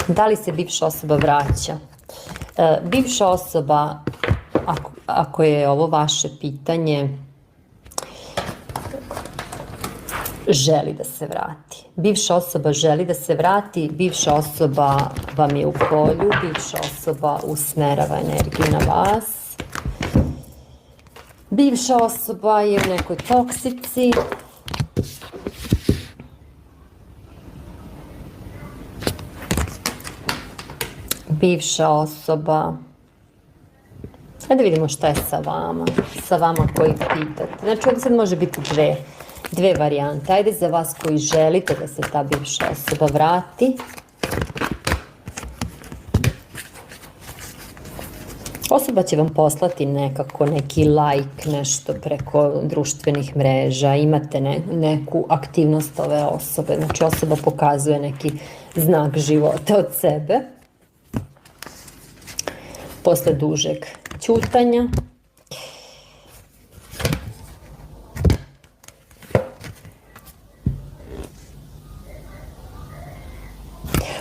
Da li se bivša osoba vraća? Bivša osoba, ako je ovo vaše pitanje, želi da se vrati. Bivša osoba želi da se vrati, bivša osoba vam je u polju, bivša osoba usmerava energiju na vas. Bivša osoba je u nekoj toksici. Bivša osoba, hajde vidimo šta je sa vama koji pitate. Znači ovdje sad može biti dve varijante. Hajde za vas koji želite da se ta bivša osoba vrati. Osoba će vam poslati nekako neki like, nešto preko društvenih mreža, imate neku aktivnost ove osobe, znači osoba pokazuje neki znak života od sebe. Posle dužeg ćutanja.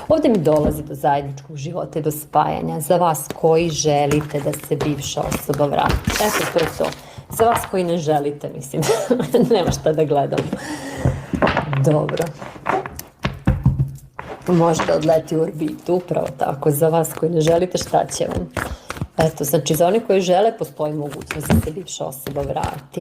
Ovdje mi dolazi do zajedničkog života i do spajanja. Za vas koji želite da se bivša osoba vrati. Eto, to je to. Za vas koji ne želite, mislim, nema šta da gledamo. Dobro. Možete odleti u orbitu, upravo tako. Za vas koji ne želite, šta će vam? Eto, znači za one koji žele, postoji mogućnost da se bivša osoba vrati.